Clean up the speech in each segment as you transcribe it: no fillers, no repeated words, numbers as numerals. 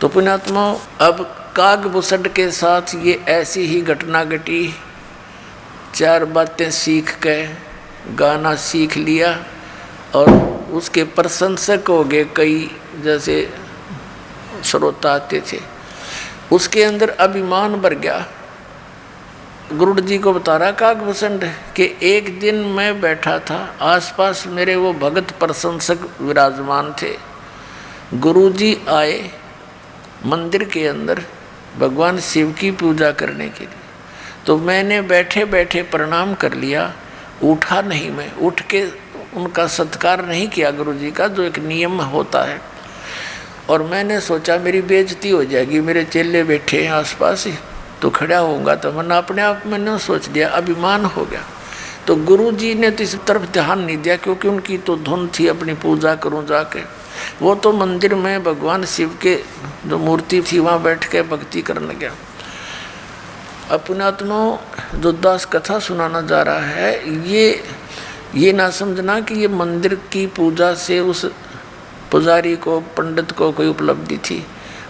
तो पुण्यात्मा, अब कागभूषण के साथ ये ऐसी ही घटना घटी। 4 बातें सीख के गाना सीख लिया और उसके प्रशंसक हो गए कई, जैसे श्रोता आते थे। उसके अंदर अभिमान भर गया। गुरु जी को बता रहा कागभूषण कि एक दिन मैं बैठा था, आसपास मेरे वो भगत प्रशंसक विराजमान थे। गुरु जी आए मंदिर के अंदर भगवान शिव की पूजा करने के लिए, तो मैंने बैठे बैठे प्रणाम कर लिया, उठा नहीं। मैं उठ के उनका सत्कार नहीं किया गुरु जी का, जो एक नियम होता है। और मैंने सोचा मेरी बेइज्जती हो जाएगी, मेरे चेले बैठे हैं आसपास ही, तो खड़ा होऊंगा। तो मैंने अपने आप मैंने सोच लिया, अभिमान हो गया। तो गुरु जी ने तो इस तरफ ध्यान नहीं दिया, क्योंकि उनकी तो धुन थी अपनी पूजा करूं जाके। वो तो मंदिर में भगवान शिव के जो मूर्ति थी वहाँ बैठ के भक्ति करने गया। अपनात्मा जो दास कथा सुनाना जा रहा है, ये ना समझना कि ये मंदिर की पूजा से उस पुजारी को, पंडित को कोई उपलब्धि थी।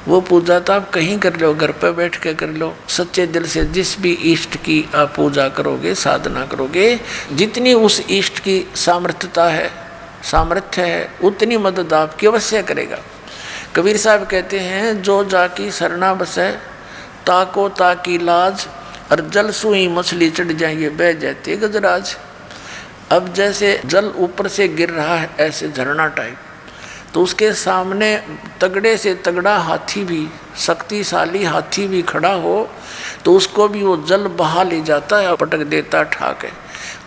वो पूजा तो आप कहीं कर लो, घर पर बैठ के कर लो, सच्चे दिल से जिस भी इष्ट की आप पूजा करोगे, साधना करोगे, जितनी उस इष्ट की सामर्थ्य है उतनी मदद आपकी अवश्य करेगा। कबीर साहब कहते हैं, जो जाकी सरना बसे ताको ताकी लाज, और जल सुई मछली चढ़ जाए ये बह जाती गजराज। अब जैसे जल ऊपर से गिर रहा है ऐसे झरना टाइप, तो उसके सामने तगड़े से तगड़ा हाथी भी, शक्तिशाली हाथी भी खड़ा हो तो उसको भी वो जल बहा ले जाता है, पटक देता ठाके।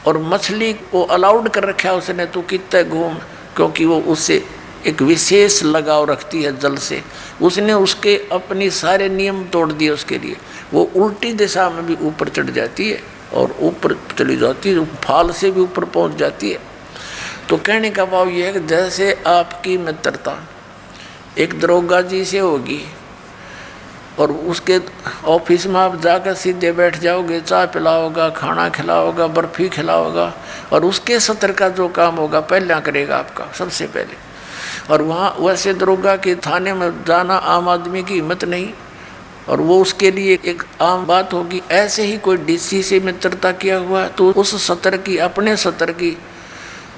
और मछली को अलाउड कर रखा है उसने, तो कितने घूम, क्योंकि वो उससे एक विशेष लगाव रखती है जल से। उसने उसके अपनी सारे नियम तोड़ दिए उसके लिए। वो उल्टी दिशा में भी ऊपर चढ़ जाती है और ऊपर चली जाती है, फाल से भी ऊपर पहुंच जाती है। तो कहने का भाव ये है कि जैसे आपकी मित्रता एक दरोगा जी से होगी और उसके ऑफिस में आप जाकर सीधे बैठ जाओगे, चाय पिलाओगा, खाना खिलाओगा, बर्फ़ी खिलाओगा, और उसके सत्र का जो काम होगा पहले करेगा आपका सबसे पहले। और वहाँ वैसे दरोगा के थाने में जाना आम आदमी की हिम्मत नहीं, और वो उसके लिए एक आम बात होगी। ऐसे ही कोई डीसी से मित्रता किया हुआ तो उस सत्र की, अपने सत्र की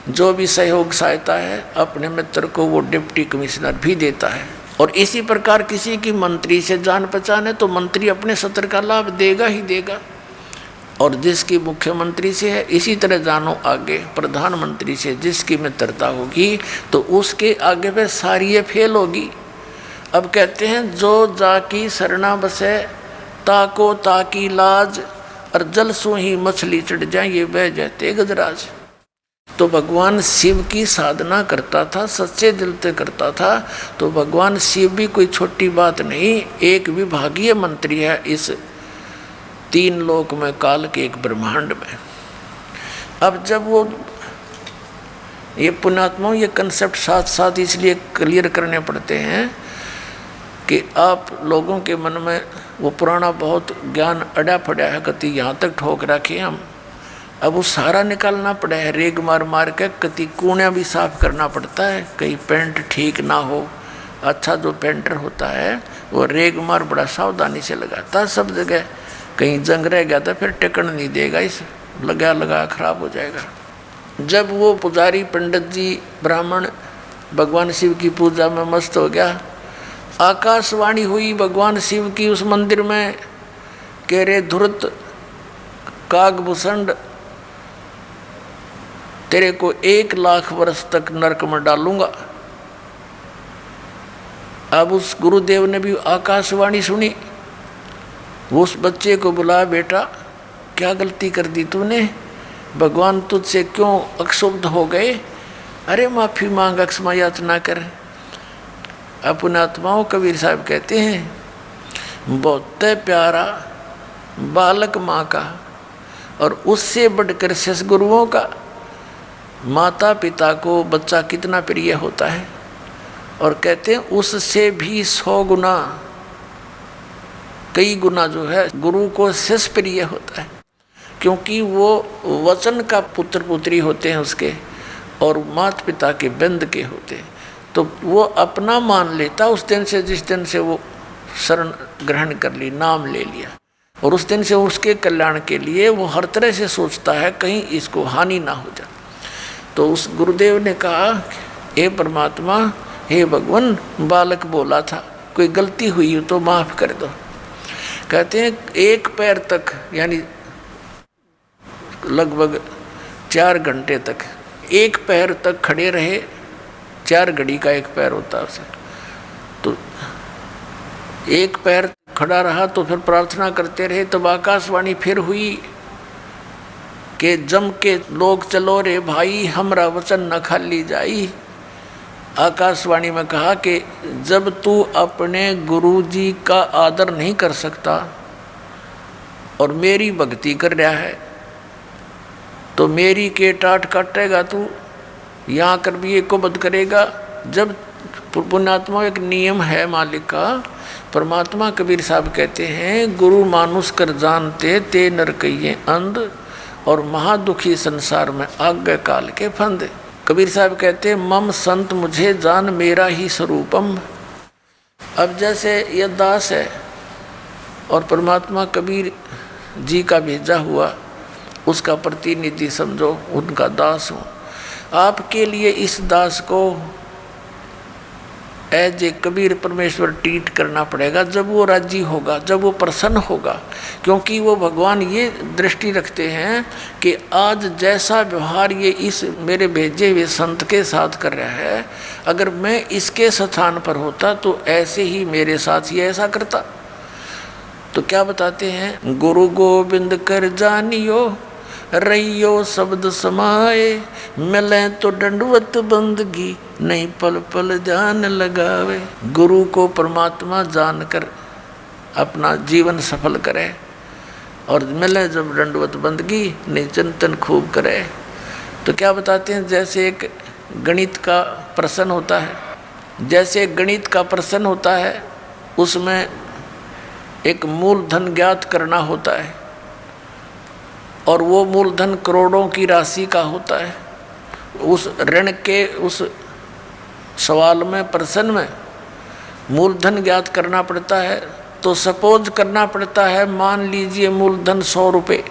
जो भी सहयोग सहायता है अपने मित्र को वो डिप्टी कमिश्नर भी देता है। और इसी प्रकार किसी की मंत्री से जान पहचान है तो मंत्री अपने सत्र का लाभ देगा ही देगा। और जिसकी मुख्यमंत्री से है, इसी तरह जानो आगे प्रधानमंत्री से जिसकी मित्रता होगी तो उसके आगे फिर सारी ये फेल होगी। अब कहते हैं, जो जाकी सरना बसे ताको ताकी लाज, और जल सो ही मछली चढ़ जाए ये बह जाते गजराज। तो भगवान शिव की साधना करता था, सच्चे दिल से करता था। तो भगवान शिव भी कोई छोटी बात नहीं, एक विभागीय मंत्री है इस 3 लोक में, काल के एक ब्रह्मांड में। अब जब वो ये पुण्यात्माओं ये कंसेप्ट साथ साथ इसलिए क्लियर करने पड़ते हैं कि आप लोगों के मन में वो पुराना बहुत ज्ञान अड़ा पड़ा है, कति यहाँ तक ठोक रखे हम। अब वो सारा निकालना पड़ा है, रेग मार मार के कति कूणिया भी साफ करना पड़ता है। कहीं पेंट ठीक ना हो, अच्छा जो पेंटर होता है वो रेग मार बड़ा सावधानी से लगाता सब जगह। कहीं जंग रह गया तो फिर टिकन नहीं देगा, इस लगा खराब हो जाएगा। जब वो पुजारी पंडित जी ब्राह्मण भगवान शिव की पूजा में मस्त हो गया, आकाशवाणी हुई भगवान शिव की उस मंदिर में, कह रे धुरत कागभूषण, तेरे को 1 लाख वर्ष तक नरक में डालूंगा। अब उस गुरुदेव ने भी आकाशवाणी सुनी। वो उस बच्चे को बुलाया, बेटा क्या गलती कर दी तूने, भगवान तुझसे क्यों अक्षुब्ध हो गए, अरे माफ़ी मांग, अक्षमा याचना कर। अपने आत्माओं कबीर साहब कहते हैं, बहुत प्यारा बालक माँ का और उससे बढ़कर ससगुरुओं का। माता पिता को बच्चा कितना प्रिय होता है, और कहते हैं उससे भी 100 गुना, कई गुना जो है गुरु को शिष्य प्रिय होता है, क्योंकि वो वचन का पुत्र पुत्री होते हैं उसके, और माता पिता के बंद के होते हैं। तो वो अपना मान लेता उस दिन से, जिस दिन से वो शरण ग्रहण कर ली, नाम ले लिया, और उस दिन से उसके कल्याण के लिए वो हर तरह से सोचता है कहीं इसको हानि ना हो जाए। तो उस गुरुदेव ने कहा, हे परमात्मा, हे भगवान, बालक बोला था, कोई गलती हुई हो तो माफ़ कर दो। कहते हैं एक पैर तक, यानी लगभग 4 घंटे तक एक पैर तक खड़े रहे। 4 घड़ी का एक पैर होता है उसे, तो एक पैर खड़ा रहा तो फिर प्रार्थना करते रहे। तब आकाशवाणी फिर हुई कि जम के लोग चलो रे भाई, हमरा वचन न खाली जाई। आकाशवाणी में कहा कि जब तू अपने गुरु जी का आदर नहीं कर सकता और मेरी भक्ति कर रहा है तो मेरी के टाट काटेगा तू, यहाँ कर भी एक को बद करेगा। जब पुण्यात्मा एक नियम है मालिक का, परमात्मा कबीर साहब कहते हैं, गुरु मानुष कर जानते ते नर कहिए अंध, और महादुखी संसार में आज्ञा काल के फंद। कबीर साहब कहते हैं, मम संत मुझे जान मेरा ही स्वरूपम। अब जैसे यह दास है और परमात्मा कबीर जी का भेजा हुआ, उसका प्रतिनिधि समझो, उनका दास हूँ। आपके लिए इस दास को एज ए कबीर परमेश्वर ट्रीट करना पड़ेगा जब वो राजी होगा, जब वो प्रसन्न होगा। क्योंकि वो भगवान ये दृष्टि रखते हैं कि आज जैसा व्यवहार ये इस मेरे भेजे हुए संत के साथ कर रहा है, अगर मैं इसके स्थान पर होता तो ऐसे ही मेरे साथ ये ऐसा करता। तो क्या बताते हैं, गुरु गोविंद कर जानियो रहियो शब्द समाए, मिले तो दंडवत बंदगी नहीं पल पल ध्यान लगावे। गुरु को परमात्मा जानकर अपना जीवन सफल करे और मिले जब दंडवत बंदगी नहीं चिंतन खूब करे। तो क्या बताते हैं, जैसे एक गणित का प्रश्न होता है, जैसे गणित का प्रश्न होता है उसमें एक मूलधन ज्ञात करना होता है और वो मूलधन करोड़ों की राशि का होता है। उस ऋण के उस सवाल में, प्रश्न में मूलधन ज्ञात करना पड़ता है। तो सपोज करना पड़ता है, मान लीजिए मूलधन 100 रुपये,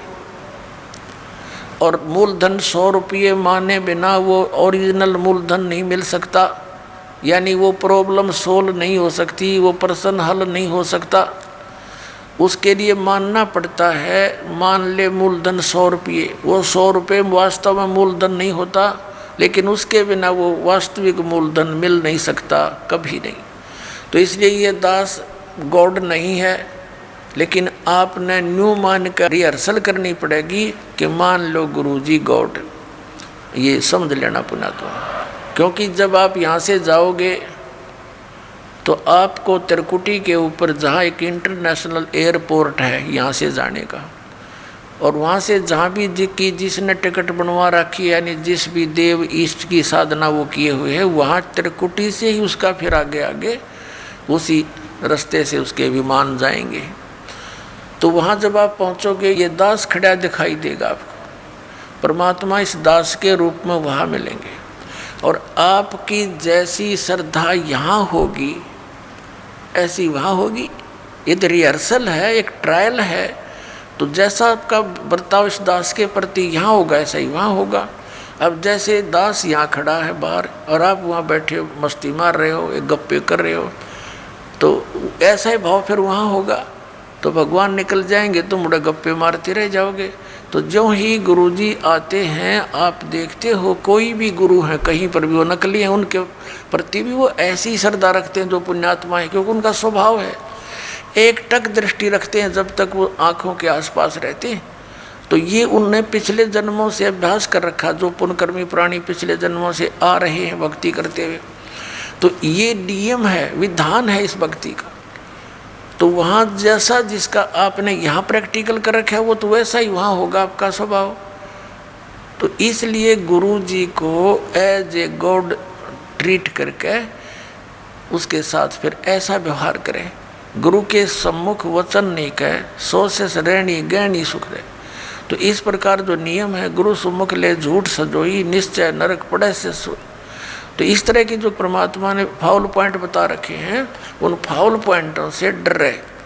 और मूलधन 100 रुपये माने बिना वो ओरिजिनल मूलधन नहीं मिल सकता, यानी वो प्रॉब्लम सोल्व नहीं हो सकती, वो प्रश्न हल नहीं हो सकता। उसके लिए मानना पड़ता है, मान ले मूलधन 100 रुपये, वो 100 रुपये वास्तव में मूलधन नहीं होता, लेकिन उसके बिना वो वास्तविक मूलधन मिल नहीं सकता, कभी नहीं। तो इसलिए ये दास गॉड नहीं है, लेकिन आपने न्यू मान कर रिहर्सल करनी पड़ेगी कि मान लो गुरुजी गॉड, ये समझ लेना पुण्यात्मा। क्योंकि जब आप यहाँ से जाओगे तो आपको त्रिकुटी के ऊपर, जहाँ एक इंटरनेशनल एयरपोर्ट है यहाँ से जाने का, और वहाँ से जहाँ भी जिसने टिकट बनवा रखी है, यानी जिस भी देव ईष्ट की साधना वो किए हुए है, वहाँ त्रिकुटी से ही उसका फिर आगे आगे उसी रास्ते से उसके विमान जाएंगे। तो वहाँ जब आप पहुँचोगे, ये दास खड़ा दिखाई देगा आपको, परमात्मा इस दास के रूप में वहाँ मिलेंगे। और आपकी जैसी श्रद्धा यहाँ होगी ऐसी वहाँ होगी। ये तो रिहर्सल है, एक ट्रायल है। तो जैसा आपका बर्ताव इस दास के प्रति यहाँ होगा, ऐसा ही वहाँ होगा। अब जैसे दास यहाँ खड़ा है बाहर और आप वहाँ बैठे मस्ती मार रहे हो, एक गप्पे कर रहे हो, तो ऐसा ही भाव फिर वहाँ होगा। तो भगवान निकल जाएंगे, तुम बड़े गप्पे मारते रह जाओगे। तो जो ही गुरुजी आते हैं, आप देखते हो कोई भी गुरु हैं, कहीं पर भी वो नकली हैं, उनके प्रति भी वो ऐसी श्रद्धा रखते हैं जो पुण्यात्मा है, क्योंकि उनका स्वभाव है। एक टक दृष्टि रखते हैं जब तक वो आँखों के आसपास रहते हैं। तो ये उनने पिछले जन्मों से अभ्यास कर रखा, जो पुण्यकर्मी प्राणी पिछले जन्मों से आ रहे हैं भक्ति करते हुए। तो ये नियम है, विधान है इस भक्ति का। तो वहाँ जैसा जिसका आपने यहाँ प्रैक्टिकल कर रखा है, वो तो वैसा ही वहाँ होगा आपका स्वभाव। तो इसलिए गुरु जी को एज ए गॉड ट्रीट करके उसके साथ फिर ऐसा व्यवहार करें। गुरु के सम्मुख वचन नहीं कहे, सो से रहनी गहनी सुख रहे। तो इस प्रकार जो नियम है, गुरु सम्मुख ले झूठ सजोई, निश्चय नरक पड़े से सोई। तो इस तरह की जो परमात्मा ने फाउल पॉइंट बता रखे हैं, उन फाउल पॉइंटों से डरे।